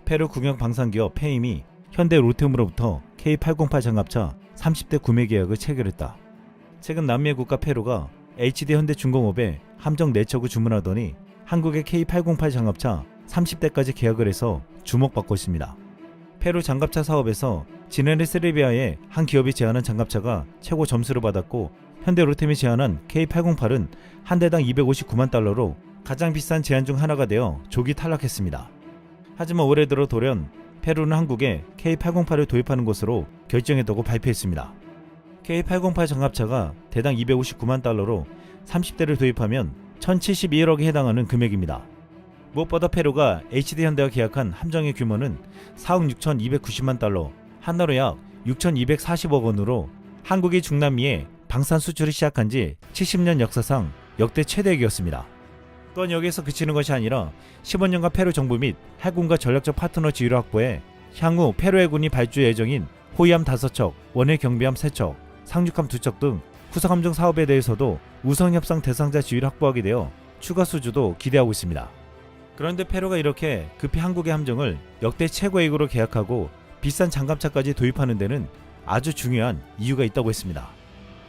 페루 국영 방산기업 페임이 현대 로템으로부터 K808 장갑차 30대 구매 계약을 체결했다. 최근 남미의 국가 페루가 HD 현대중공업에 함정 4척을 주문하더니 한국의 K808 장갑차 30대까지 계약을 해서 주목받고 있습니다. 페루 장갑차 사업에서 지난해 세르비아의 한 기업이 제안한 장갑차가 최고 점수를 받았고, 현대 로템이 제안한 K808은 한 대당 259만 달러로 가장 비싼 제안 중 하나가 되어 조기 탈락했습니다. 하지만 올해 들어 돌연 페루는 한국에 K808을 도입하는 것으로 결정했다고 발표했습니다. K808 장갑차가 대당 259만 달러로 30대를 도입하면 1071억에 해당하는 금액입니다. 무엇보다 페루가 HD 현대와 계약한 함정의 규모는 4억 6,290만 달러, 한화로 약 6,240억 원으로 한국이 중남미에 방산 수출을 시작한 지 70년 역사상 역대 최대액이었습니다. 또한 여기에서 그치는 것이 아니라 15년간 페루 정부 및 해군과 전략적 파트너 지위를 확보해 향후 페루 해군이 발주 예정인 호위함 5척, 원해 경비함 3척, 상륙함 2척 등 후속함정 사업에 대해서도 우선협상 대상자 지위를 확보하게 되어 추가 수주도 기대하고 있습니다. 그런데 페루가 이렇게 급히 한국의 함정을 역대 최고액으로 계약하고 비싼 장갑차까지 도입하는 데는 아주 중요한 이유가 있다고 했습니다.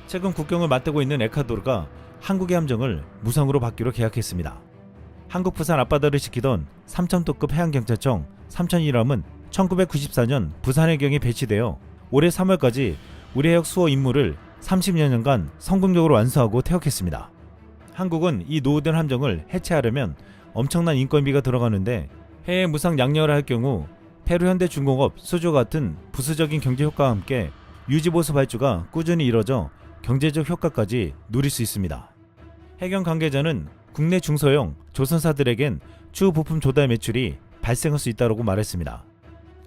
최근 국경을 맞대고 있는 에콰도르가 한국의 함정을 무상으로 받기로 계약했습니다. 한국 부산 앞바다를 지키던 3,000도급 해양경찰청 3001함은 1994년 부산해경에 배치되어 올해 3월까지 우리 해역 수호 임무를 30여 년간 성공적으로 완수하고 퇴역했습니다. 한국은 이 노후된 함정을 해체하려면 엄청난 인건비가 들어가는데 해외 무상 양력을 할 경우 페루 현대중공업 수주와 같은 부수적인 경제 효과와 함께 유지보수 발주가 꾸준히 이뤄져 경제적 효과까지 누릴 수 있습니다. 해경 관계자는 국내 중소형 조선사들에겐 추후 부품 조달 매출이 발생할 수 있다고 말했습니다.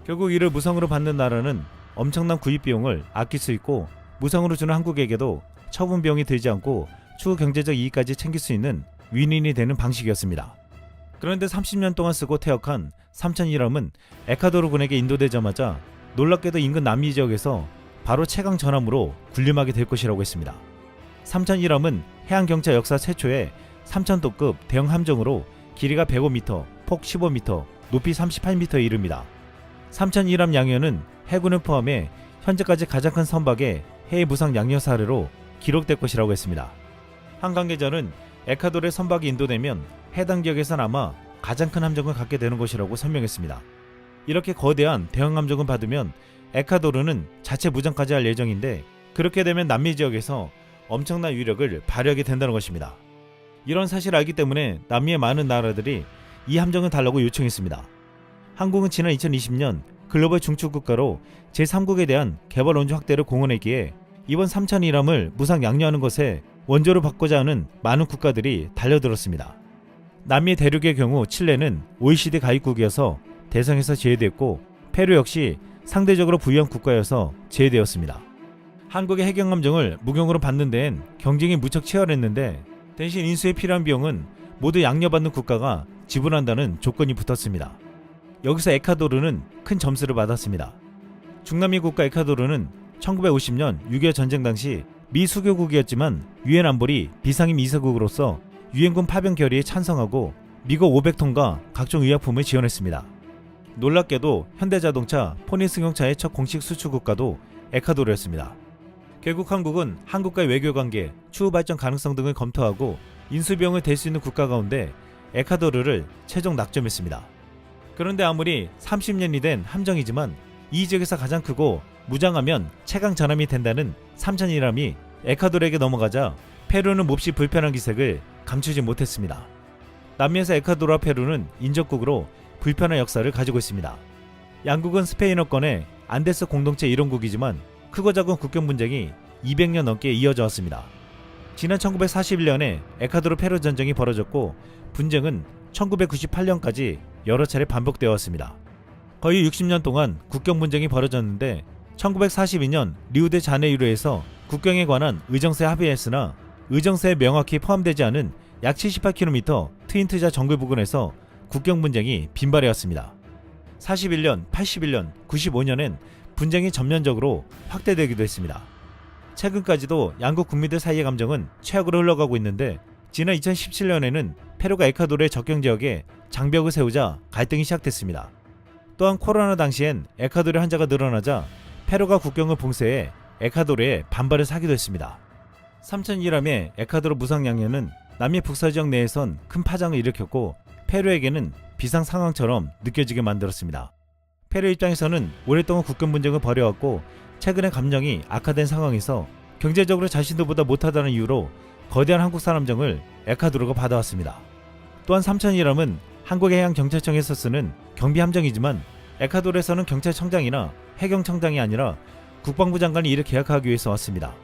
결국 이를 무상으로 받는 나라는 엄청난 구입 비용을 아낄 수 있고, 무상으로 주는 한국에게도 처분 비용이 들지 않고 추후 경제적 이익까지 챙길 수 있는 윈윈이 되는 방식이었습니다. 그런데 30년 동안 쓰고 퇴역한 3001함은 에콰도르군에게 인도되자마자 놀랍게도 인근 남미 지역에서 바로 최강 전함으로 군림하게 될 것이라고 했습니다. 3001함은 해양경찰 역사 최초의 3000도급 대형 함정으로 길이가 105m, 폭 15m, 높이 38m에 이릅니다. 3001함 양연은 해군을 포함해 현재까지 가장 큰 선박의 해외 무상 양여 사례로 기록될 것이라고 했습니다. 한 관계자는 에콰도르의 선박이 인도되면 해당 지역에선 아마 가장 큰 함정을 갖게 되는 것이라고 설명했습니다. 이렇게 거대한 대형 함정을 받으면 에콰도르는 자체 무장까지 할 예정인데, 그렇게 되면 남미 지역에서 엄청난 위력을 발휘하게 된다는 것입니다. 이런 사실을 알기 때문에 남미의 많은 나라들이 이 함정을 달라고 요청했습니다. 한국은 지난 2020년 글로벌 중추국가로 제3국에 대한 개발 원조 확대를 공언했기에 이번 3001함을 무상 양료하는 것에 원조를 받고자 하는 많은 국가들이 달려들었습니다. 남미 대륙의 경우 칠레는 OECD 가입국이어서 대상에서 제외됐고, 페루 역시 상대적으로 부유한 국가여서 제외되었습니다. 한국의 해경함정을 무경으로 받는 데엔 경쟁이 무척 치열했는데, 대신 인수에 필요한 비용은 모두 양려받는 국가가 지불한다는 조건이 붙었습니다. 여기서 에콰도르는 큰 점수를 받았습니다. 중남미 국가 에콰도르는 1950년 6.25 전쟁 당시 미 수교국이었지만 유엔 안보리 비상임 이사국으로서 유엔군 파병 결의에 찬성하고 미국 500톤과 각종 의약품을 지원했습니다. 놀랍게도 현대자동차, 포니 승용차의 첫 공식 수출 국가도 에콰도르였습니다. 결국 한국은 한국과의 외교관계, 추후 발전 가능성 등을 검토하고 인수비용을 댈 수 있는 국가 가운데 에콰도르를 최종 낙점했습니다. 그런데 아무리 30년이 된 함정이지만 이 지역에서 가장 크고 무장하면 최강 전함이 된다는 3001함이 에콰도르에게 넘어가자 페루는 몹시 불편한 기색을 감추지 못했습니다. 남미에서 에콰도르와 페루는 인접국으로 불편한 역사를 가지고 있습니다. 양국은 스페인어권의 안데스 공동체 일원국이지만 크고 작은 국경 분쟁이 200년 넘게 이어져 왔습니다. 지난 1941년에 에콰도르 페루 전쟁이 벌어졌고, 분쟁은 1998년까지 여러 차례 반복되어 왔습니다. 거의 60년 동안 국경 분쟁이 벌어졌는데 1942년 리우데자네이루에서 국경에 관한 의정세 합의했으나 의정세에 명확히 포함되지 않은 약 78km 트윈트자 정글 부근에서 국경 분쟁이 빈발해왔습니다. 41년, 81년, 95년엔 분쟁이 전면적으로 확대되기도 했습니다. 최근까지도 양국 국민들 사이의 감정은 최악으로 흘러가고 있는데, 지난 2017년에는 페루가 에콰도르의 접경 지역에 장벽을 세우자 갈등이 시작됐습니다. 또한 코로나 당시엔 에콰도르 환자가 늘어나자 페루가 국경을 봉쇄해 에콰도르에 반발을 사기도 했습니다. 3,000이람의 에콰도르 무상 양료는 남미 북서지역 내에선 큰 파장을 일으켰고 페루에게는 비상 상황처럼 느껴지게 만들었습니다. 페루 입장에서는 오랫동안 국경 분쟁을 벌여왔고 최근에 감정이 악화된 상황에서 경제적으로 자신들보다 못하다는 이유로 거대한 한국 산업정을 에콰도르가 받아왔습니다. 또한 3,000이람은 한국의 해양경찰청에서 쓰는 경비함정이지만 에콰도르에서는 경찰청장이나 해경청장이 아니라 국방부 장관이 이를 계약하기 위해서 왔습니다.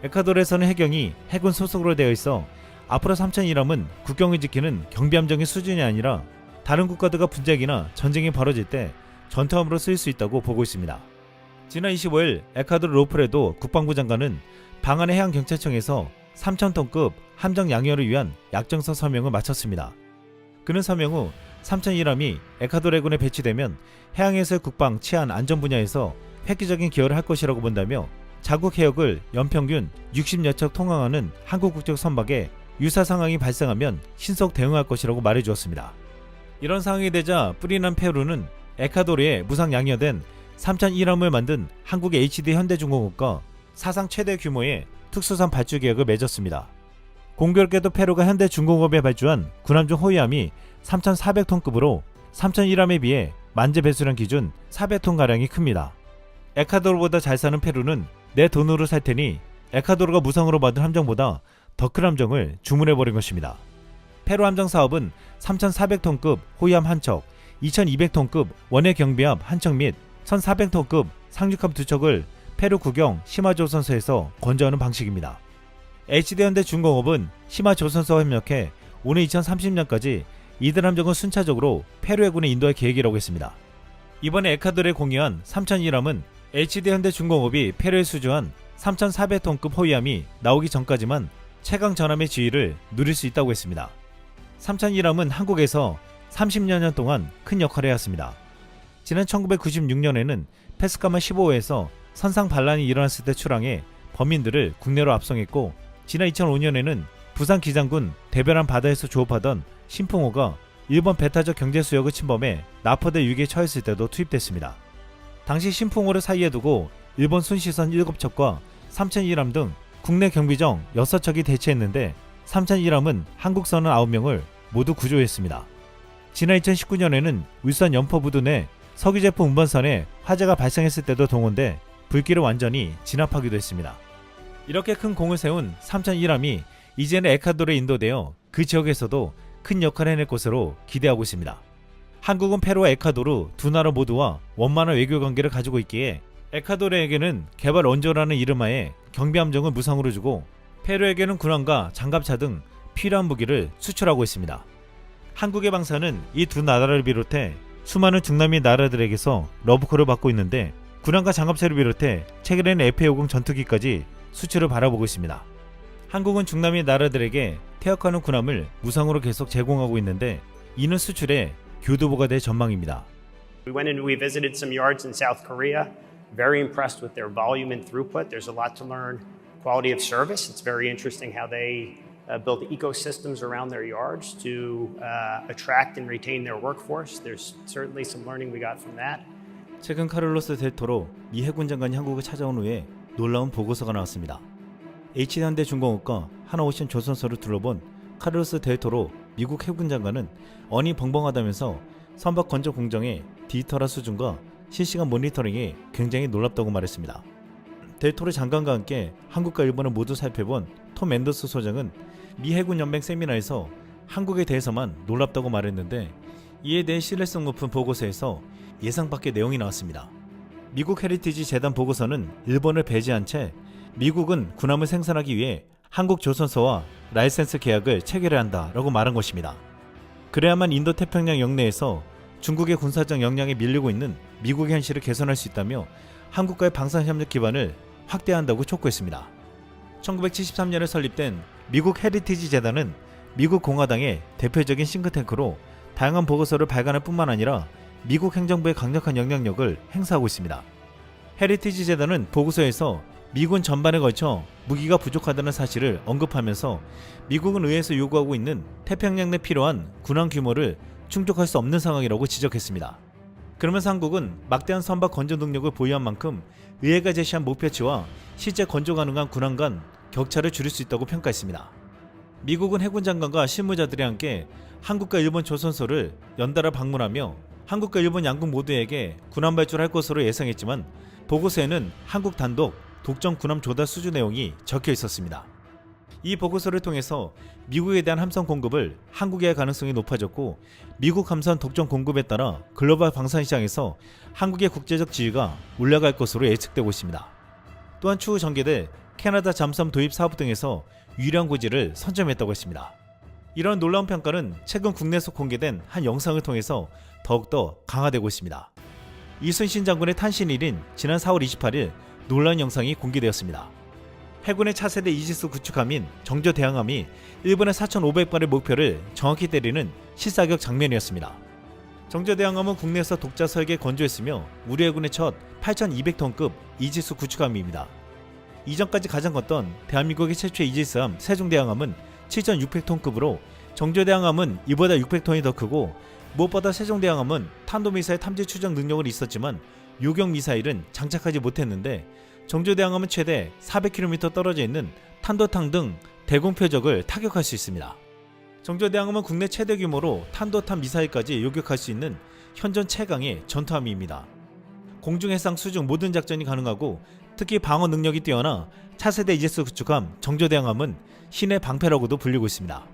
에콰도르에서는 해경이 해군 소속으로 되어 있어 앞으로 3,000이람은 국경을 지키는 경비함정의 수준이 아니라 다른 국가들과 분쟁이나 전쟁이 벌어질 때 전투함으로 쓰일 수 있다고 보고 있습니다. 지난 25일 에콰도르 로프레도 국방부 장관은 방한의 해양경찰청에서 3,000톤급 함정 양효를 위한 약정서 서명을 마쳤습니다. 그는 서명 후 3,000이람이 에콰도르 해군에 배치되면 해양에서의 국방, 치안, 안전 분야에서 획기적인 기여를 할 것이라고 본다며 자국 해역을 연평균 60여 척 통항하는 한국 국적 선박에 유사 상황이 발생하면 신속 대응할 것이라고 말해주었습니다. 이런 상황이 되자 뿌리난 페루는 에콰도르에 무상 양여된 3,001함을 만든 한국의 HD 현대중공업과 사상 최대 규모의 특수선 발주 계약을 맺었습니다. 공교롭게도 페루가 현대중공업에 발주한 군함중 호위함이 3,400톤급으로 3,001함에 비해 만재 배수량 기준 400톤가량이 큽니다. 에콰도르보다 잘 사는 페루는 내 돈으로 살 테니 에콰도르가 무상으로 받은 함정보다 더 큰 함정을 주문해버린 것입니다. 페루 함정 사업은 3,400톤급 호위함 한 척, 2,200톤급 원해 경비함 한 척 및 1,400톤급 상륙함 두 척을 페루 국영 시마조선소에서 건조하는 방식입니다. HD현대중공업은 시마조선소와 협력해 오는 2030년까지 이들 함정을 순차적으로 페루 해군에 인도할 계획이라고 했습니다. 이번에 에콰도르에 공유한 3,001함은 HD현대중공업이 페루에 수주한 3,400톤급 호위함이 나오기 전까지만 최강 전함의 지위를 누릴 수 있다고 했습니다. 3,001함은 한국에서 30여 년 동안 큰 역할을 해왔습니다. 지난 1996년에는 페스카마 15호에서 선상 반란이 일어났을 때 출항해 범인들을 국내로 압송했고 지난 2005년에는 부산 기장군 대변한 바다에서 조업하던 신풍호가 일본 배타적 경제수역을 침범해 나포대 위기에 처했을 때도 투입됐습니다. 당시 신풍호를 사이에 두고 일본 순시선 7척과 3,001함 등 국내 경비정 6척이 대치했는데 3,001함은 한국선은 9명을 모두 구조했습니다. 지난 2019년에는 울산 연포부두 내 석유제품 운반선에 화재가 발생했을 때도 동원돼 불길을 완전히 진압하기도 했습니다. 이렇게 큰 공을 세운 3,001함이 이제는 에콰도르에 인도되어 그 지역에서도 큰 역할을 해낼 것으로 기대하고 있습니다. 한국은 페루와 에콰도르 두 나라 모두와 원만한 외교관계를 가지고 있기에 에콰도르에게는 개발 원조라는 이름하에 경비함정을 무상으로 주고 페루에게는 군함과 장갑차 등 필요한 무기를 수출하고 있습니다. 한국의 방사는 이 두 나라를 비롯해 수많은 중남미 나라들에게서 러브콜을 받고 있는데 군함과 장갑차를 비롯해 최근에는 F-50 전투기까지 수출을 바라보고 있습니다. 한국은 중남미 나라들에게 퇴역하는 군함을 무상으로 계속 제공하고 있는데 이는 수출에 교두보가 될 전망입니다. We went and we visited some yards in South Korea. Very impressed with their volume and throughput. There's a lot to learn. Quality of service. It's very interesting how they build ecosystems around their yards to attract and retain their workforce. There's certainly some learning we got from that. 최근 카를로스 델 토로 미 해군 장관이 한국을 찾아온 후에 놀라운 보고서가 나왔습니다. HD현대중공업과 하나오션 조선소를 둘러본 카를로스 델 토로 미국 해군 장관은 언이 벙벙하다면서 선박 건조 공정의 디지털화 수준과 실시간 모니터링이 굉장히 놀랍다고 말했습니다. 델 토로 장관과 함께 한국과 일본을 모두 살펴본 톰 앤더스 소장은 미 해군 연맹 세미나에서 한국에 대해서만 놀랍다고 말했는데 이에 대해 신뢰성 높은 보고서에서 예상 밖의 내용이 나왔습니다. 미국 헤리티지 재단 보고서는 일본을 배제한 채 미국은 군함을 생산하기 위해 한국 조선소와 라이센스 계약을 체결해야 한다라고 말한 것입니다. 그래야만 인도태평양 영내에서 중국의 군사적 역량에 밀리고 있는 미국의 현실을 개선할 수 있다며 한국과의 방산협력 기반을 확대한다고 촉구했습니다. 1973년에 설립된 미국 헤리티지 재단은 미국 공화당의 대표적인 싱크탱크로 다양한 보고서를 발간할 뿐만 아니라 미국 행정부의 강력한 영향력을 행사하고 있습니다. 헤리티지 재단은 보고서에서 미군 전반에 걸쳐 무기가 부족하다는 사실을 언급하면서 미국은 의회에서 요구하고 있는 태평양 내 필요한 군함 규모를 충족할 수 없는 상황이라고 지적했습니다. 그러면서 한국은 막대한 선박 건조 능력을 보유한 만큼 의회가 제시한 목표치와 실제 건조 가능한 군함 간 격차를 줄일 수 있다고 평가했습니다. 미국은 해군 장관과 실무자들이 함께 한국과 일본 조선소를 연달아 방문하며 한국과 일본 양국 모두에게 군함 발주를 할 것으로 예상했지만 보고서에는 한국 단독 독점 군함 조달 수주 내용이 적혀 있었습니다. 이 보고서를 통해서 미국에 대한 함선 공급을 한국에 할 가능성이 높아졌고 미국 함선 독점 공급에 따라 글로벌 방산 시장에서 한국의 국제적 지위가 올라갈 것으로 예측되고 있습니다. 또한 추후 전개될 캐나다 잠수함 도입 사업 등에서 유리한 고지를 선점했다고 했습니다. 이런 놀라운 평가는 최근 국내에서 공개된 한 영상을 통해서 더욱더 강화되고 있습니다. 이순신 장군의 탄신일인 지난 4월 28일 놀라운 영상이 공개되었습니다. 해군의 차세대 이지스 구축함인 정조대항함이 일본의 4,500발의 목표를 정확히 때리는 실사격 장면이었습니다. 정조대항함은 국내에서 독자 설계 건조했으며 우리 해군의 첫 8,200톤급 이지스 구축함입니다. 이전까지 가장 컸던 대한민국의 최초의 이지스함 세종대항함은 7,600톤급으로 정조대항함은 이보다 600톤이 더 크고 무엇보다 세종대항함은 탄도미사일 탐지 추적 능력은 있었지만 요격 미사일은 장착하지 못했는데 정조대항함은 최대 400km 떨어져 있는 탄도탄 등 대공표적을 타격할 수 있습니다. 정조대항함은 국내 최대 규모로 탄도탄 미사일까지 요격할 수 있는 현존 최강의 전투함입니다. 공중 해상 수중 모든 작전이 가능하고 특히 방어 능력이 뛰어나 차세대 이지스 구축함 정조대항함은 신의 방패라고도 불리고 있습니다.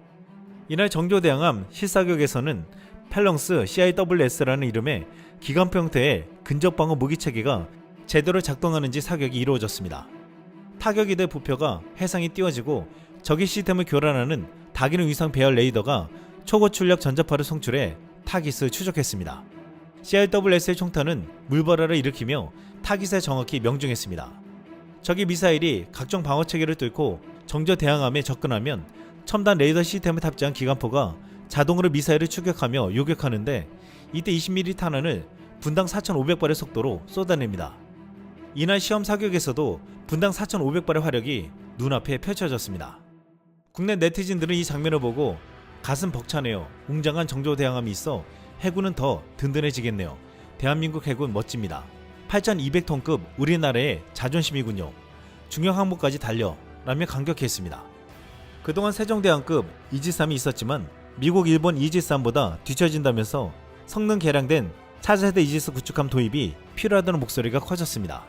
이날 정조대항함 실사격에서는 펠렁스 CIWS라는 이름의 기관포 형태의 근접방어 무기체계가 제대로 작동하는지 사격이 이루어졌습니다. 타격이 될 부표가 해상에 띄워지고 적의 시스템을 교란하는 다기능 위상 배열 레이더가 초고출력 전자파를 송출해 타깃을 추적했습니다. CIWS의 총탄은 물발화를 일으키며 타깃에 정확히 명중했습니다. 적의 미사일이 각종 방어체계를 뚫고 정조대항함에 접근하면 첨단 레이더 시스템을 탑재한 기관포가 자동으로 미사일을 추격하며 요격하는데 이때 20mm 탄환을 분당 4,500발의 속도로 쏟아냅니다. 이날 시험 사격에서도 분당 4,500발의 화력이 눈앞에 펼쳐졌습니다. 국내 네티즌들은 이 장면을 보고 가슴 벅차네요. 웅장한 정조대항함이 있어 해군은 더 든든해지겠네요. 대한민국 해군 멋집니다. 8,200톤급 우리나라의 자존심이군요. 중형 항모까지 달려 라며 감격했습니다. 그동안 세종대왕급 이지스함이 있었지만 미국, 일본 이지스함보다 뒤처진다면서 성능 개량된 차세대 이지스 구축함 도입이 필요하다는 목소리가 커졌습니다.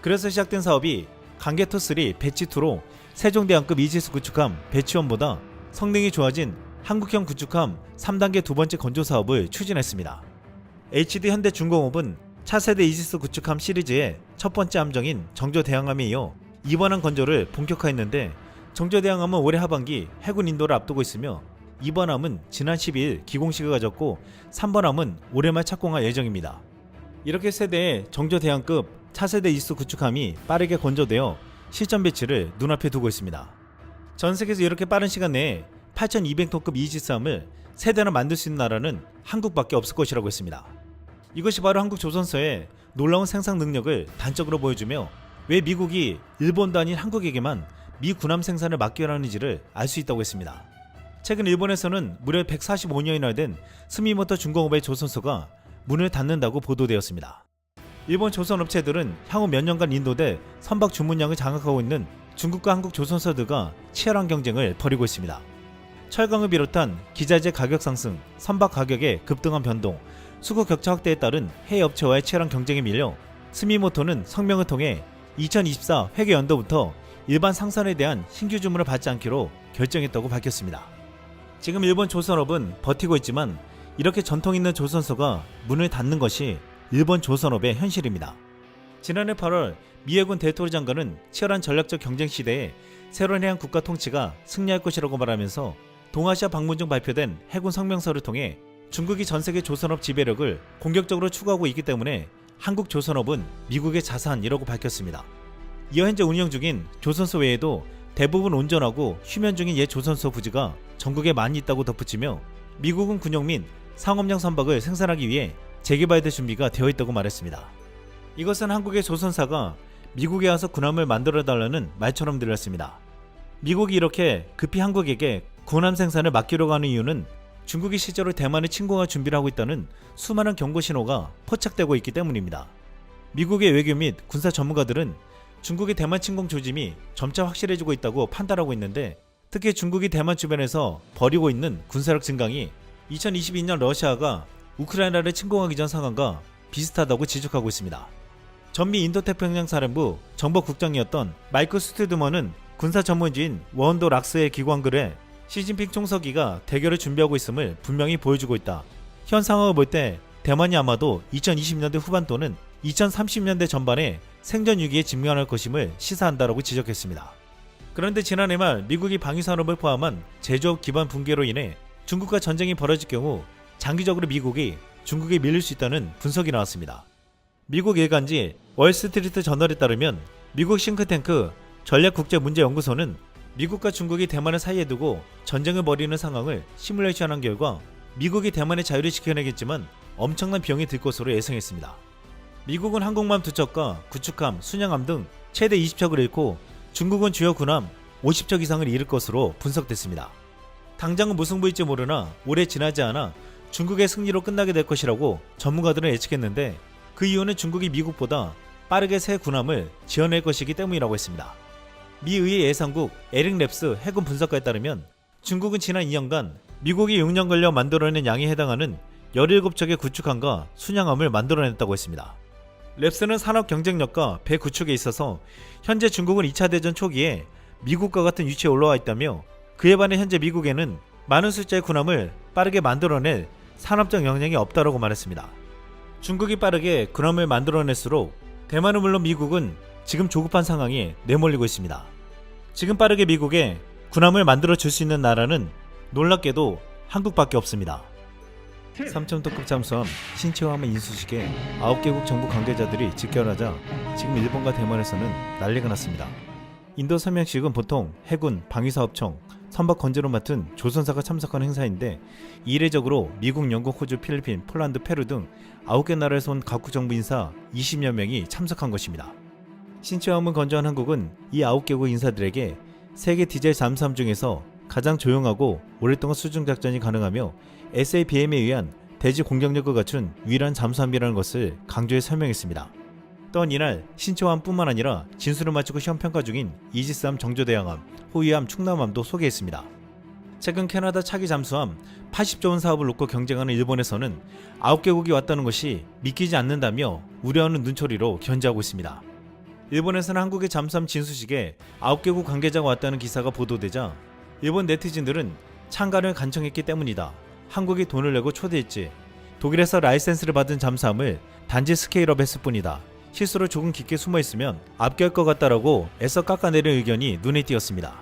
그래서 시작된 사업이 강개토3 배치2로 세종대왕급 이지스 구축함 배치1보다 성능이 좋아진 한국형 구축함 3단계 두 번째 건조 사업을 추진했습니다. HD 현대중공업은 차세대 이지스 구축함 시리즈의 첫 번째 함정인 정조대항함에 이어 이번 함 건조를 본격화했는데 정조대항함은 올해 하반기 해군 인도를 앞두고 있으며 2번 함은 지난 12일 기공식을 가졌고 3번 함은 올해 말 착공할 예정입니다. 이렇게 세대의 정조대항급 차세대 이지스 구축함이 빠르게 건조되어 실전 배치를 눈앞에 두고 있습니다. 전 세계에서 이렇게 빠른 시간 내에 8,200톤급 이지스함을 세대나 만들 수 있는 나라는 한국밖에 없을 것이라고 했습니다. 이것이 바로 한국 조선소의 놀라운 생산 능력을 단적으로 보여주며 왜 미국이 일본도 아닌 한국에게만 미 군함 생산을 맡기려 하는지를 알 수 있다고 했습니다. 최근 일본에서는 무려 145년이나 된 스미모토 중공업의 조선소가 문을 닫는다고 보도되었습니다. 일본 조선업체들은 향후 몇 년간 인도될 선박 주문량을 장악하고 있는 중국과 한국 조선소들과 치열한 경쟁을 벌이고 있습니다. 철강을 비롯한 기자재 가격 상승, 선박 가격의 급등한 변동, 수거 격차 확대에 따른 해외 업체와의 치열한 경쟁에 밀려 스미모토는 성명을 통해 2024 회계 연도부터 일반 상선에 대한 신규 주문을 받지 않기로 결정했다고 밝혔습니다. 지금 일본 조선업은 버티고 있지만 이렇게 전통 있는 조선소가 문을 닫는 것이 일본 조선업의 현실입니다. 지난해 8월 미 해군 델토르 장관은 치열한 전략적 경쟁 시대에 새로운 해양 국가 통치가 승리할 것이라고 말하면서 동아시아 방문 중 발표된 해군 성명서를 통해 중국이 전세계 조선업 지배력을 공격적으로 추구하고 있기 때문에 한국 조선업은 미국의 자산이라고 밝혔습니다. 이어 현재 운영 중인 조선소 외에도 대부분 온전하고 휴면 중인 옛 조선소 부지가 전국에 많이 있다고 덧붙이며 미국은 군용 및 상업용 선박을 생산하기 위해 재개발될 준비가 되어 있다고 말했습니다. 이것은 한국의 조선사가 미국에 와서 군함을 만들어달라는 말처럼 들렸습니다. 미국이 이렇게 급히 한국에게 군함 생산을 맡기려고 하는 이유는 중국이 실제로 대만을 침공할 준비를 하고 있다는 수많은 경고 신호가 포착되고 있기 때문입니다. 미국의 외교 및 군사 전문가들은 중국의 대만 침공 조짐이 점차 확실해지고 있다고 판단하고 있는데, 특히 중국이 대만 주변에서 벌이고 있는 군사력 증강이 2022년 러시아가 우크라이나를 침공하기 전 상황과 비슷하다고 지적하고 있습니다. 전미 인도태평양 사령부 정보국장이었던 마이크 스튜드먼은 군사 전문지인 원도 락스의 기관 글에 시진핑 총서기가 대결을 준비하고 있음을 분명히 보여주고 있다. 현 상황을 볼 때 대만이 아마도 2020년대 후반 또는 2030년대 전반에 생존 위기에 직면할 것임을 시사한다라고 지적했습니다. 그런데 지난해 말 미국이 방위산업을 포함한 제조업 기반 붕괴로 인해 중국과 전쟁이 벌어질 경우 장기적으로 미국이 중국에 밀릴 수 있다는 분석이 나왔습니다. 미국 일간지 월스트리트 저널에 따르면 미국 싱크탱크 전략국제문제연구소는 미국과 중국이 대만을 사이에 두고 전쟁을 벌이는 상황을 시뮬레이션한 결과 미국이 대만의 자유를 지켜내겠지만 엄청난 비용이 들 것으로 예상했습니다. 미국은 항공모함 2척과 구축함, 순양함 등 최대 20척을 잃고 중국은 주요 군함 50척 이상을 잃을 것으로 분석됐습니다. 당장은 무승부일지 모르나 오래 지나지 않아 중국의 승리로 끝나게 될 것이라고 전문가들은 예측했는데, 그 이유는 중국이 미국보다 빠르게 새 군함을 지어낼 것이기 때문이라고 했습니다. 미 의회 예상국 에릭 랩스 해군 분석가에 따르면 중국은 지난 2년간 미국이 6년 걸려 만들어낸 양에 해당하는 17척의 구축함과 순양함을 만들어냈다고 했습니다. 랩스는 산업 경쟁력과 배 구축에 있어서 현재 중국은 2차 대전 초기에 미국과 같은 위치에 올라와 있다며, 그에 반해 현재 미국에는 많은 숫자의 군함을 빠르게 만들어낼 산업적 역량이 없다고 말했습니다. 중국이 빠르게 군함을 만들어낼수록 대만은 물론 미국은 지금 조급한 상황에 내몰리고 있습니다. 지금 빠르게 미국에 군함을 만들어 줄 수 있는 나라는 놀랍게도 한국밖에 없습니다. 3,000톤급 잠수함 신치와함의 인수식에 9개국 정부 관계자들이 직결하자 지금 일본과 대만에서는 난리가 났습니다. 인도 서명식은 보통 해군, 방위사업청, 선박 건조를 맡은 조선사가 참석한 행사인데, 이례적으로 미국, 영국, 호주, 필리핀, 폴란드, 페루 등 9개 나라에서 온 각국 정부 인사 20여 명이 참석한 것입니다. 신치와함을 건조한 한국은 이 9개국 인사들에게 세계 디젤 잠수함 중에서 가장 조용하고 오랫동안 수중 작전이 가능하며 SABM에 의한 대지 공격력을 갖춘 유일한 잠수함이라는 것을 강조해 설명했습니다. 또한 이날 신치와함뿐만 아니라 진수를 마치고 시험 평가 중인 이지스함 정조대왕함, 호위함, 충남함도 소개했습니다. 최근 캐나다 차기 잠수함 80조 원 사업을 놓고 경쟁하는 일본에서는 9개국이 왔다는 것이 믿기지 않는다며 우려하는 눈초리로 견제하고 있습니다. 일본에서는 한국의 잠수함 진수식에 9개국 관계자가 왔다는 기사가 보도되자 일본 네티즌들은 참가를 간청했기 때문이다. 한국이 돈을 내고 초대했지. 독일에서 라이센스를 받은 잠수함을 단지 스케일업 했을 뿐이다. 실수로 조금 깊게 숨어있으면 압결 것 같다라고 애써 깎아내린 의견이 눈에 띄었습니다.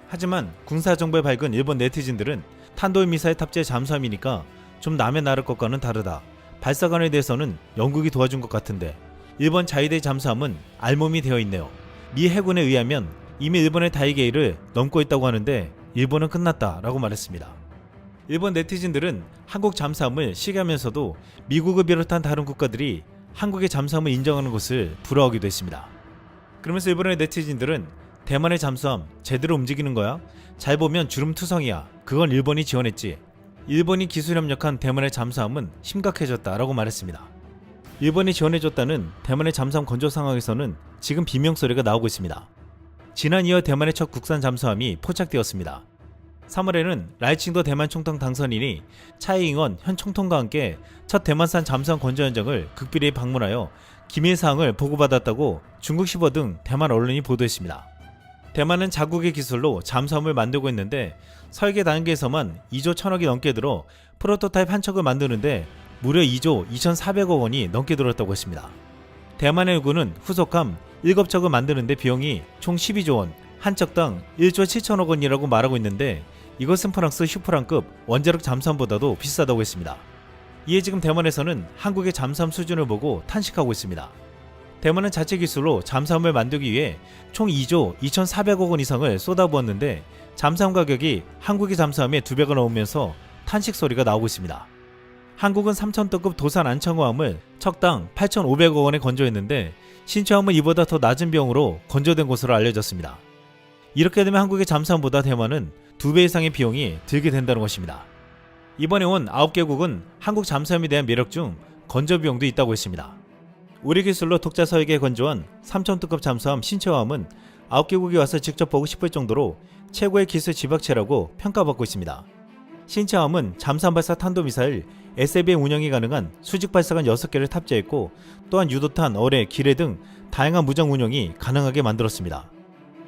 하지만 군사정보에 밝은 일본 네티즌들은 탄도미사일 탑재 잠수함이니까 좀 남의 나라 것과는 다르다. 발사관에 대해서는 영국이 도와준 것 같은데 일본 자위대 잠수함은 알몸이 되어 있네요. 미 해군에 의하면 이미 일본의 다이게이를 넘고 있다고 하는데 일본은 끝났다라고 말했습니다. 일본 네티즌들은 한국 잠수함을 시기하면서도 미국을 비롯한 다른 국가들이 한국의 잠수함을 인정하는 것을 부러워하기도 했습니다. 그러면서 일본의 네티즌들은 대만의 잠수함 제대로 움직이는 거야? 잘 보면 주름투성이야. 그건 일본이 지원했지. 일본이 기술 협력한 대만의 잠수함은 심각해졌다라고 말했습니다. 일본이 지원해줬다는 대만의 잠수함 건조 상황에서는 지금 비명소리가 나오고 있습니다. 지난 2월 대만의 첫 국산 잠수함이 포착되었습니다. 3월에는 라이칭도 대만 총통 당선인이 차이잉원 현 총통과 함께 첫 대만산 잠수함 건조 현장을 극비리에 방문하여 기밀 사항을 보고받았다고 중국 시보 등 대만 언론이 보도했습니다. 대만은 자국의 기술로 잠수함을 만들고 있는데 설계 단계에서만 2조 1,000억이 넘게 들어 프로토타입 한 척을 만드는데 무려 2조 2,400억 원이 넘게 들었다고 했습니다. 대만의 일군은 후속함 7척을 만드는데 비용이 총 12조 원, 한 척당 1조 7천억 원이라고 말하고 있는데 이것은 프랑스 슈프랑급 원자력 잠수함보다도 비싸다고 했습니다. 이에 지금 대만에서는 한국의 잠수함 수준을 보고 탄식하고 있습니다. 대만은 자체 기술로 잠수함을 만들기 위해 총 2조 2,400억 원 이상을 쏟아부었는데 잠수함 가격이 한국의 잠수함의 2배가 넘으면서 탄식 소리가 나오고 있습니다. 한국은 3,000톤급 도산 안창호함을 척당 8,500억 원에 건조했는데 신치함은 이보다 더 낮은 비용으로 건조된 것으로 알려졌습니다. 이렇게 되면 한국의 잠수함보다 대만은 2배 이상의 비용이 들게 된다는 것입니다. 이번에 온 9개국은 한국 잠수함에 대한 매력 중 건조 비용도 있다고 했습니다. 우리 기술로 독자 서에게 건조한 3000톤급 잠수함 신체화함은 9개국이 와서 직접 보고 싶을 정도로 최고의 기술 집약체라고 평가받고 있습니다. 신체화함은 잠수함 발사 탄도미사일 SABM 운영이 가능한 수직 발사관 6개를 탑재했고 또한 유도탄, 어뢰, 기뢰 등 다양한 무정 운영이 가능하게 만들었습니다.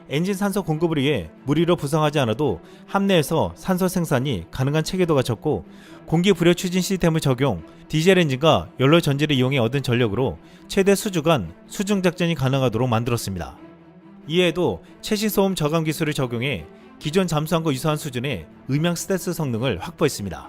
엔진 산소 공급을 위해 무리로 부상하지 않아도 함내에서 산소 생산이 가능한 체계도가 적고 공기 불여 추진 시스템을 적용, 디젤 엔진과 연료 전지를 이용해 얻은 전력으로 최대 수주간 수중 작전이 가능하도록 만들었습니다. 이에도 최신 소음 저감 기술을 적용해 기존 잠수함과 유사한 수준의 음향 스텔스 성능을 확보했습니다.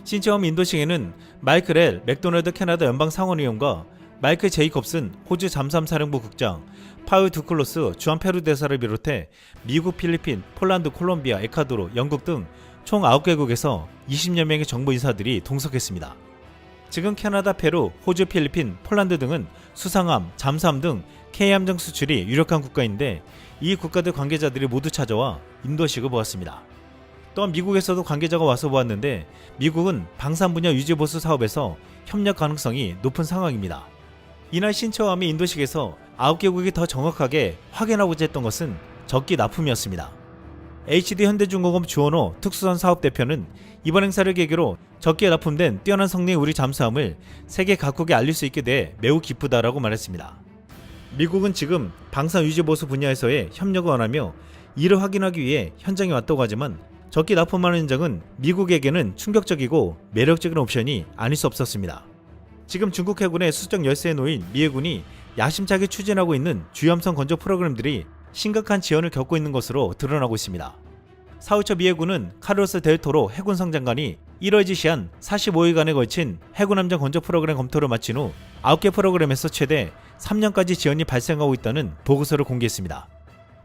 신체화함 인도식에는 마이클 L. 맥도널드 캐나다 연방 상원의원과 마이클 제이콥슨 호주 잠수함 사령부 국장, 파울 두클로스 주한 페루 대사를 비롯해 미국, 필리핀, 폴란드, 콜롬비아, 에콰도르, 영국 등 총 9개국에서 20여 명의 정부 인사들이 동석했습니다. 지금 캐나다, 페루, 호주, 필리핀, 폴란드 등은 수상함, 잠수함 등 K함정 수출이 유력한 국가인데 이 국가들 관계자들이 모두 찾아와 인도식을 보았습니다. 또한 미국에서도 관계자가 와서 보았는데 미국은 방산 분야 유지보수 사업에서 협력 가능성이 높은 상황입니다. 이날 신체화함이 인도식에서 9개국이 더 정확하게 확인하고자 했던 것은 적기 납품이었습니다. HD 현대중공업 주원호 특수선 사업대표는 이번 행사를 계기로 적기에 납품된 뛰어난 성능의 우리 잠수함을 세계 각국에 알릴 수 있게 돼 매우 기쁘다라고 말했습니다. 미국은 지금 방산 유지보수 분야에서의 협력을 원하며 이를 확인하기 위해 현장에 왔다고 하지만 적기 납품하는 현장은 미국에게는 충격적이고 매력적인 옵션이 아닐 수 없었습니다. 지금 중국 해군의 수적 열세에 놓인 미 해군이 야심차게 추진하고 있는 주염성 건조 프로그램들이 심각한 지연을 겪고 있는 것으로 드러나고 있습니다. 사우처 미 해군은 카르로스 델 토로 해군 성장관이 1월 지시한 45일간에 걸친 해군 함정 건조 프로그램 검토를 마친 후 9개 프로그램에서 최대 3년까지 지연이 발생하고 있다는 보고서를 공개했습니다.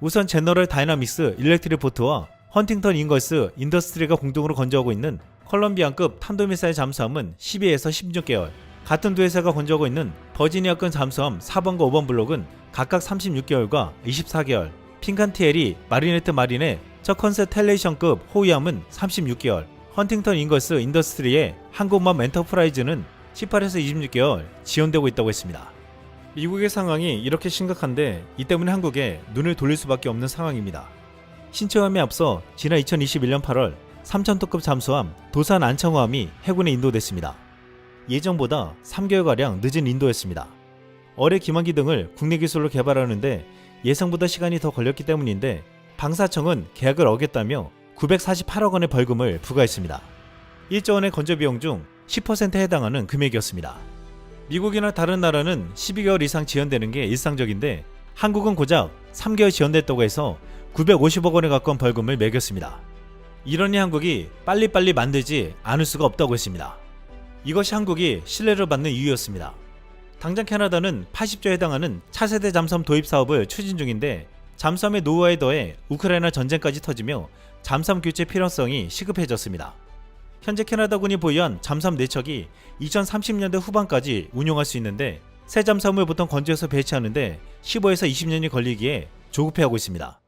우선 제너럴 다이나믹스 일렉트릭 포트와 헌팅턴 인걸스 인더스트리가 공동으로 건조하고 있는 컬럼비안급 탄도미사일 잠수함은 12에서 16개월, 같은 두 회사가 건조하고 있는 버지니아급 잠수함 4번과 5번 블록은 각각 36개월과 24개월, 핑칸티에리 마리네트 마린의 첫 컨스텔레이션급 호위함은 36개월, 헌팅턴 인걸스 인더스트리의 한국맘 엔터프라이즈는 18에서 26개월 지연되고 있다고 했습니다. 미국의 상황이 이렇게 심각한데 이 때문에 한국에 눈을 돌릴 수밖에 없는 상황입니다. 신체화함에 앞서 지난 2021년 8월 3000톤급 잠수함 도산 안창호함이 해군에 인도됐습니다. 예정보다 3개월가량 늦은 인도였습니다. 어뢰 기만기 등을 국내 기술로 개발하는데 예상보다 시간이 더 걸렸기 때문인데 방사청은 계약을 어겼다며 948억 원의 벌금을 부과했습니다. 1조 원의 건조 비용 중 10%에 해당하는 금액이었습니다. 미국이나 다른 나라는 12개월 이상 지연되는 게 일상적인데 한국은 고작 3개월 지연됐다고 해서 950억 원에 가까운 벌금을 매겼습니다. 이러니 한국이 빨리빨리 만들지 않을 수가 없다고 했습니다. 이것이 한국이 신뢰를 받는 이유였습니다. 당장 캐나다는 80조에 해당하는 차세대 잠수함 도입 사업을 추진 중인데 잠수함의 노후화에 더해 우크라이나 전쟁까지 터지며 잠수함 교체 필요성이 시급해졌습니다. 현재 캐나다군이 보유한 잠수함 4척이 2030년대 후반까지 운용할 수 있는데 새 잠수함을 보통 건조해서 배치하는데 15에서 20년이 걸리기에 조급해하고 있습니다.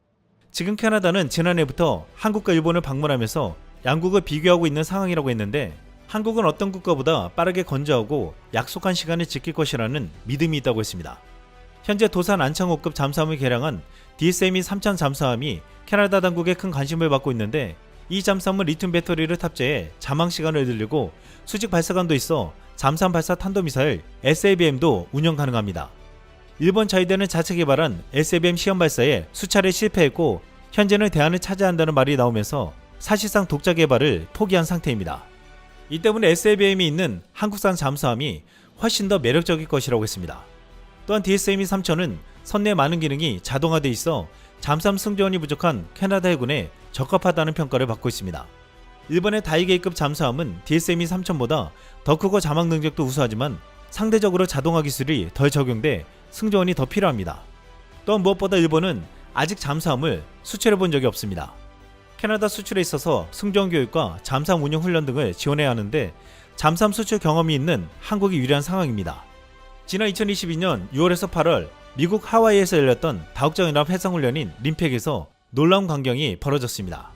지금 캐나다는 지난해부터 한국과 일본을 방문하면서 양국을 비교하고 있는 상황이라고 했는데 한국은 어떤 국가보다 빠르게 건조하고 약속한 시간을 지킬 것이라는 믿음이 있다고 했습니다. 현재 도산 안창호급 잠수함을 개량한 DSME 3000 잠수함이 캐나다 당국의 큰 관심을 받고 있는데 이 잠수함은 리튬 배터리를 탑재해 잠항 시간을 늘리고 수직 발사관도 있어 잠수함 발사 탄도미사일 SABM도 운영 가능합니다. 일본 자위대는 자체 개발한 SABM 시험 발사에 수차례 실패했고 현재는 대안을 찾아야 한다는 말이 나오면서 사실상 독자 개발을 포기한 상태입니다. 이 때문에 SABM이 있는 한국산 잠수함이 훨씬 더 매력적일 것이라고 했습니다. 또한 DSME 3000은 선내 많은 기능이 자동화돼 있어 잠수함 승조원이 부족한 캐나다 해군에 적합하다는 평가를 받고 있습니다. 일본의 다이게이급 잠수함은 DSME 3000보다 더 크고 자막 능력도 우수하지만 상대적으로 자동화 기술이 덜 적용돼 승조원이 더 필요합니다. 또한 무엇보다 일본은 아직 잠수함을 수출해 본 적이 없습니다. 캐나다 수출에 있어서 승조원 교육과 잠수함 운영 훈련 등을 지원해야 하는데 잠수함 수출 경험이 있는 한국이 유리한 상황입니다. 지난 2022년 6월에서 8월 미국 하와이에서 열렸던 다국적연합 해상훈련인 림팩에서 놀라운 광경이 벌어졌습니다.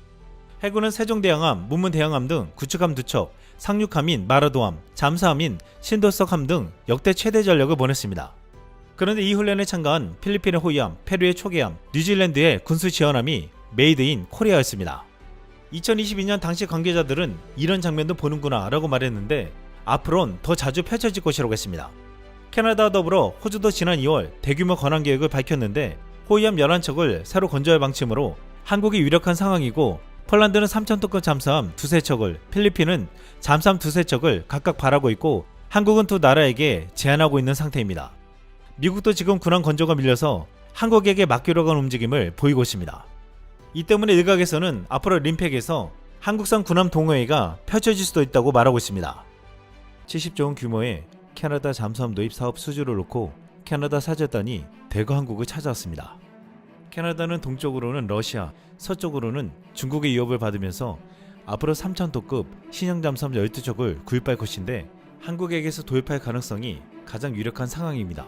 해군은 세종대왕함, 문문대왕함 등 구축함 2척, 상륙함인 마라도함, 잠수함인 신도석함 등 역대 최대 전력을 보냈습니다. 그런데 이 훈련에 참가한 필리핀의 호위함, 페루의 초계함, 뉴질랜드의 군수 지원함이 메이드 인 코리아였습니다. 2022년 당시 관계자들은 이런 장면도 보는구나 라고 말했는데 앞으로는 더 자주 펼쳐질 것이라고 했습니다. 캐나다와 더불어 호주도 지난 2월 대규모 건항 계획을 밝혔는데 호위함 11척을 새로 건조할 방침으로 한국이 유력한 상황이고 폴란드는 3,000톤급 잠수함 2~3척을, 필리핀은 잠수함 2~3척을 각각 바라고 있고 한국은 두 나라에게 제한하고 있는 상태입니다. 미국도 지금 군함 건조가 밀려서 한국에게 맡기려고 하는 움직임을 보이고 있습니다. 이 때문에 일각에서는 앞으로 림팩에서 한국산 군함 동호회가 펼쳐질 수도 있다고 말하고 있습니다. 70조 원 규모의 캐나다 잠수함 도입 사업 수주를 놓고 캐나다 사절단이 대거 한국을 찾아왔습니다. 캐나다는 동쪽으로는 러시아, 서쪽으로는 중국의 위협을 받으면서 앞으로 3,000톤급 신형 잠수함 12척을 구입할 것인데 한국에게서 도입할 가능성이 가장 유력한 상황입니다.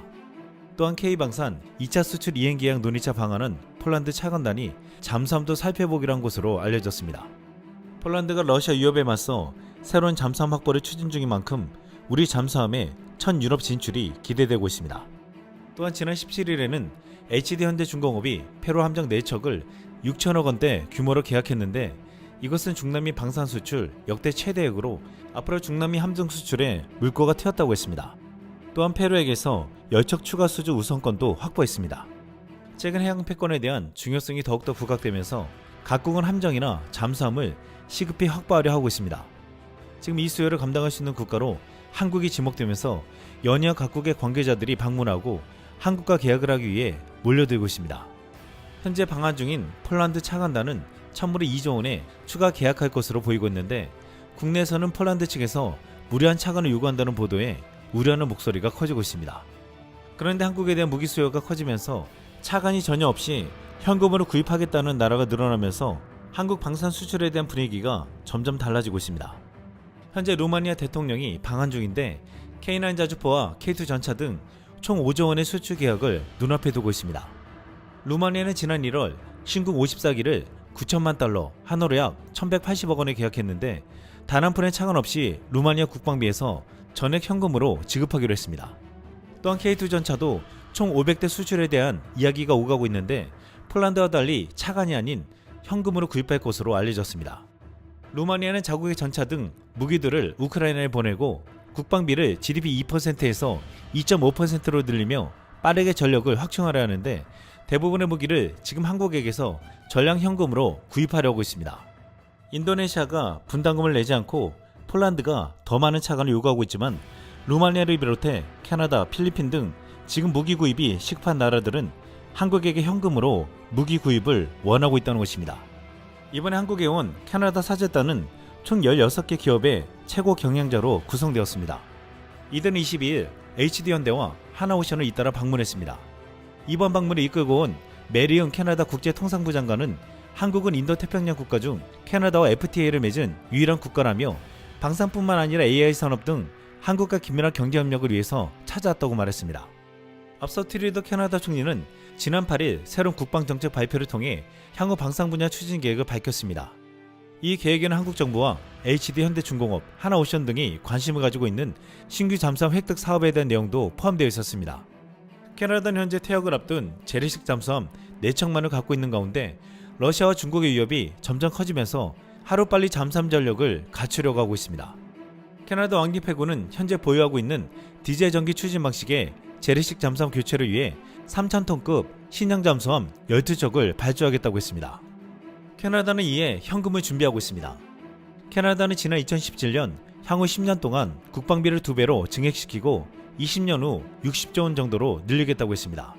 또한 K방산 2차 수출 이행 계약 논의차 방안은 폴란드 차관단이 잠수함도 살펴보기로 한 것으로 알려졌습니다. 폴란드가 러시아 위협에 맞서 새로운 잠수함 확보를 추진 중인 만큼 우리 잠수함의 첫 유럽 진출이 기대되고 있습니다. 또한 지난 17일에는 HD현대중공업이 페루 함정 4척을 6천억 원대 규모로 계약했는데 이것은 중남미 방산 수출 역대 최대액으로 앞으로 중남미 함정 수출에 물꼬가 트였다고 했습니다. 또한 페루에게서 10척 추가 수주 우선권도 확보했습니다. 최근 해양 패권에 대한 중요성이 더욱더 부각되면서 각국은 함정이나 잠수함을 시급히 확보하려 하고 있습니다. 지금 이 수요를 감당할 수 있는 국가로 한국이 지목되면서 연이어 각국의 관계자들이 방문하고 한국과 계약을 하기 위해 몰려들고 있습니다. 현재 방한 중인 폴란드 차관단은 천물에 2조 원에 추가 계약할 것으로 보이고 있는데 국내에서는 폴란드 측에서 무리한 차관을 요구한다는 보도에 우려하는 목소리가 커지고 있습니다. 그런데 한국에 대한 무기 수요가 커지면서 차관이 전혀 없이 현금으로 구입하겠다는 나라가 늘어나면서 한국 방산 수출에 대한 분위기가 점점 달라지고 있습니다. 현재 루마니아 대통령이 방한 중인데 K9 자주포와 K2 전차 등 총 5조 원의 수출 계약을 눈앞에 두고 있습니다. 루마니아는 지난 1월 신궁 54기를 9천만 달러, 한화로 약 1,180억 원에 계약했는데 단 한 푼의 차관 없이 루마니아 국방비에서 전액 현금으로 지급하기로 했습니다. 또한 K2 전차도 총 500대 수출에 대한 이야기가 오가고 있는데 폴란드와 달리 차관이 아닌 현금으로 구입할 것으로 알려졌습니다. 루마니아는 자국의 전차 등 무기들을 우크라이나에 보내고 국방비를 GDP 2%에서 2.5%로 늘리며 빠르게 전력을 확충하려 하는데 대부분의 무기를 지금 한국에게서 전량 현금으로 구입하려고 하고 있습니다. 인도네시아가 분담금을 내지 않고 폴란드가 더 많은 차관을 요구하고 있지만 루마니아를 비롯해 캐나다, 필리핀 등 지금 무기 구입이 시급한 나라들은 한국에게 현금으로 무기 구입을 원하고 있다는 것입니다. 이번에 한국에 온 캐나다 사절단은 총 16개 기업의 최고 경영자로 구성되었습니다. 이들은 22일 HD현대와 하나오션을 잇따라 방문했습니다. 이번 방문을 이끌고 온 메리응 캐나다 국제통상부 장관은 한국은 인도태평양 국가 중 캐나다와 FTA를 맺은 유일한 국가라며 방산뿐만 아니라 AI 산업 등 한국과 긴밀한 경제협력을 위해서 찾아왔다고 말했습니다. 앞서 트리더 캐나다 총리는 지난 8일 새로운 국방정책 발표를 통해 향후 방산 분야 추진 계획을 밝혔습니다. 이 계획에는 한국 정부와 HD현대중공업, 하나오션 등이 관심을 가지고 있는 신규 잠수함 획득 사업에 대한 내용도 포함되어 있었습니다. 캐나다는 현재 퇴역을 앞둔 재래식 잠수함 4척만을 갖고 있는 가운데 러시아와 중국의 위협이 점점 커지면서 하루빨리 잠수함 전력을 갖추려고 하고 있습니다. 캐나다 왕립해군은 현재 보유하고 있는 디젤 전기 추진 방식의 재래식 잠수함 교체를 위해 3,000톤급 신형 잠수함 12척을 발주하겠다고 했습니다. 캐나다는 이에 현금을 준비하고 있습니다. 캐나다는 지난 2017년 향후 10년 동안 국방비를 2배로 증액시키고 20년 후 60조 원 정도로 늘리겠다고 했습니다.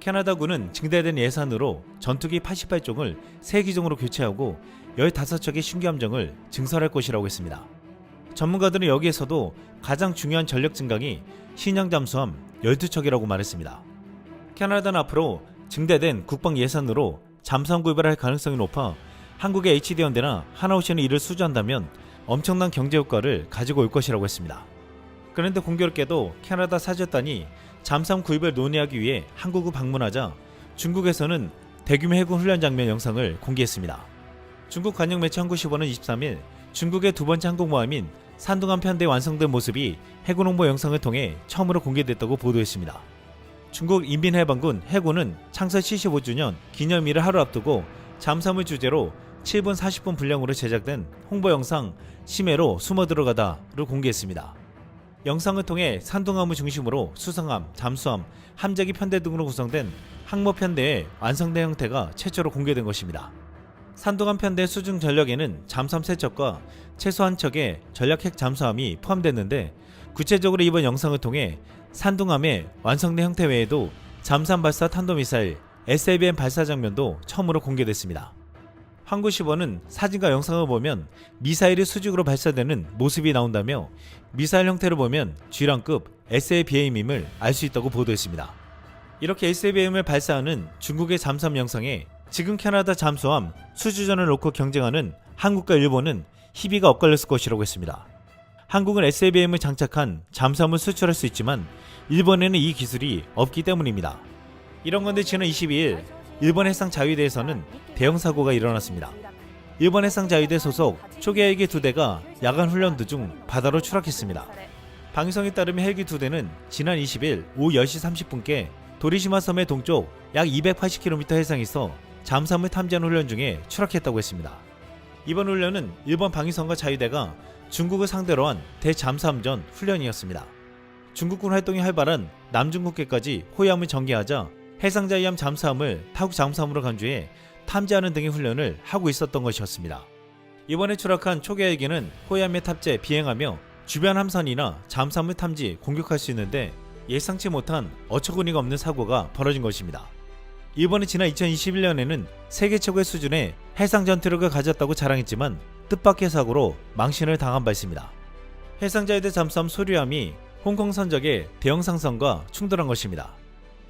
캐나다군은 증대된 예산으로 전투기 88종을 3기종으로 교체하고 15척의 신규 함정을 증설할 것이라고 했습니다. 전문가들은 여기에서도 가장 중요한 전력 증강이 신형 잠수함 12척이라고 말했습니다. 캐나다는 앞으로 증대된 국방 예산으로 잠수함 구입을 할 가능성이 높아 한국의 HD현대나 하나오션이 이를 수주한다면 엄청난 경제 효과를 가지고 올 것이라고 했습니다. 그런데 공교롭게도 캐나다 사절단이 잠수함 구입을 논의하기 위해 한국을 방문하자 중국에서는 대규모 해군 훈련 장면 영상을 공개했습니다. 중국 관영 매체 한국신문은 23일 중국의 두 번째 항공모함인 산둥함 편대 완성된 모습이 해군 홍보 영상을 통해 처음으로 공개됐다고 보도했습니다. 중국 인민해방군 해군은 창설 75주년 기념일을 하루 앞두고 잠수함을 주제로 7분 40분 분량으로 제작된 홍보 영상 심해로 숨어 들어가다를 공개했습니다. 영상을 통해 산둥함을 중심으로 수상함, 잠수함, 함재기 편대 등으로 구성된 항모 편대의 완성된 형태가 최초로 공개된 것입니다. 산둥함 편대의 수중 전력에는 잠수함 3척과 최소 1척의 전략 핵 잠수함이 포함됐는데, 구체적으로 이번 영상을 통해 산둥함의 완성된 형태 외에도 잠수함 발사 탄도미사일 SLBM 발사 장면도 처음으로 공개됐습니다. 한국신문은 사진과 영상을 보면 미사일이 수직으로 발사되는 모습이 나온다며 미사일 형태를 보면 G랑급 SLBM임을 알 수 있다고 보도했습니다. 이렇게 SLBM을 발사하는 중국의 잠수함 영상에 지금 캐나다 잠수함 수주전을 놓고 경쟁하는 한국과 일본은 희비가 엇갈렸을 것이라고 했습니다. 한국은 SLBM을 장착한 잠수함을 수출할 수 있지만 일본에는 이 기술이 없기 때문입니다. 이런 건데 지난 22일 일본 해상자위대에서는 대형 사고가 일어났습니다. 일본 해상자위대 소속 초계 헬기 2대가 야간 훈련 도중 바다로 추락했습니다. 방위성에 따르면 헬기 2대는 지난 20일 오후 10시 30분께 도리시마 섬의 동쪽 약 280km 해상에서 잠수함을 탐지하는 훈련 중에 추락했다고 했습니다. 이번 훈련은 일본 방위성과 자위대가 중국을 상대로 한 대잠수함전 훈련이었습니다. 중국군 활동이 활발한 남중국해까지 호위함을 전개하자 해상자위함 잠수함을 타국 잠수함으로 간주해 탐지하는 등의 훈련을 하고 있었던 것이었습니다. 이번에 추락한 초계 헬기는 호위함에 탑재 비행하며 주변 함선이나 잠수함을 탐지 공격할 수 있는데 예상치 못한 어처구니가 없는 사고가 벌어진 것입니다. 일본은 지난 2021년에는 세계 최고의 수준의 해상 전투력을 가졌다고 자랑했지만 뜻밖의 사고로 망신을 당한 바 있습니다. 해상자위대 잠수함 소류함이 홍콩 선적의 대형 상선과 충돌한 것입니다.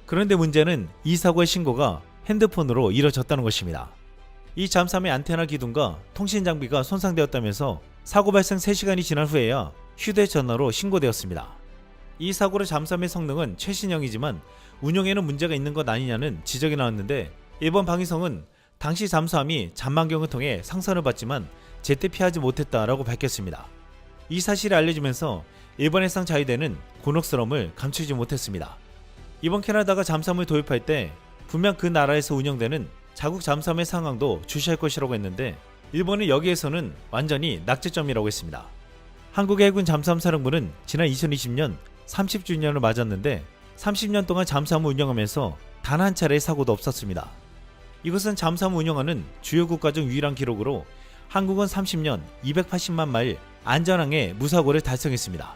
그런데 문제는 이 사고의 신고가 핸드폰으로 이뤄졌다는 것입니다. 이 잠수함의 안테나 기둥과 통신 장비가 손상되었다면서 사고 발생 3시간이 지난 후에야 휴대전화로 신고되었습니다. 이 사고로 잠수함의 성능은 최신형이지만 운용에는 문제가 있는 것 아니냐는 지적이 나왔는데, 일본 방위성은 당시 잠수함이 잔망경을 통해 상선을 받지만 제때 피하지 못했다라고 밝혔습니다. 이 사실이 알려지면서 일본 해상자위대는 곤혹스러움을 감추지 못했습니다. 이번 캐나다가 잠수함을 도입할 때 분명 그 나라에서 운영되는 자국 잠수함의 상황도 주시할 것이라고 했는데, 일본은 여기에서는 완전히 낙제점이라고 했습니다. 한국의 해군 잠수함 사령부는 지난 2020년 30주년을 맞았는데 30년 동안 잠수함을 운영하면서 단 한 차례의 사고도 없었습니다. 이것은 잠수함을 운영하는 주요 국가 중 유일한 기록으로 한국은 30년 280만 마일 안전항해 무사고를 달성했습니다.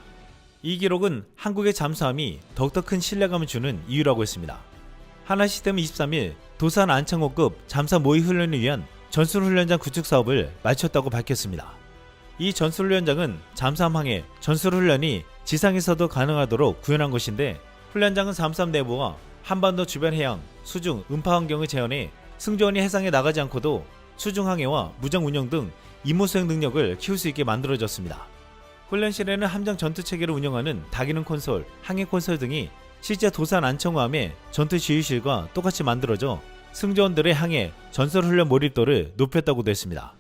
이 기록은 한국의 잠수함이 더욱더 큰 신뢰감을 주는 이유라고 했습니다. 하나시스템은 23일 도산 안창호급 잠수함 모의 훈련을 위한 전술훈련장 구축 사업을 마쳤다고 밝혔습니다. 이 전술훈련장은 잠수함 항해 전술훈련이 지상에서도 가능하도록 구현한 것인데, 훈련장은 잠수함 내부와 한반도 주변 해양, 수중, 음파 환경을 재현해 승조원이 해상에 나가지 않고도 수중 항해와 무정 운영 등 임무 수행 능력을 키울 수 있게 만들어졌습니다. 훈련실에는 함정 전투 체계를 운영하는 다기능 콘솔, 항해 콘솔 등이 실제 도산 안창호함의 전투 지휘실과 똑같이 만들어져 승조원들의 항해, 전술훈련 몰입도를 높였다고도 했습니다.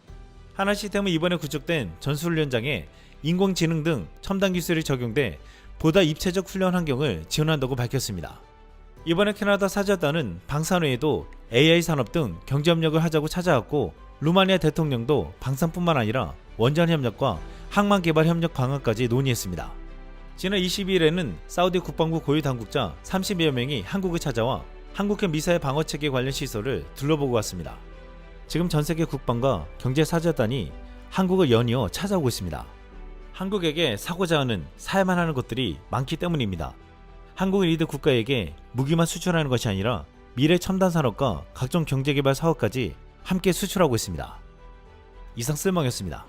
하나시스템은 이번에 구축된 전술훈련장에 인공지능 등 첨단 기술이 적용돼 보다 입체적 훈련 환경을 지원한다고 밝혔습니다. 이번에 캐나다 사절단은 방산 외에도 AI 산업 등 경제협력을 하자고 찾아왔고, 루마니아 대통령도 방산뿐만 아니라 원전 협력과 항만 개발 협력 방안까지 논의했습니다. 지난 22일에는 사우디 국방부 고위 당국자 30여 명이 한국을 찾아와 한국형 미사일 방어체계 관련 시설을 둘러보고 왔습니다. 지금 전세계 국방과 경제사절단이 한국을 연이어 찾아오고 있습니다. 한국에게 사고자 하는 사야만 하는 것들이 많기 때문입니다. 한국은 리드 국가에게 무기만 수출하는 것이 아니라 미래 첨단 산업과 각종 경제개발 사업까지 함께 수출하고 있습니다. 이상 쓸멍이었습니다.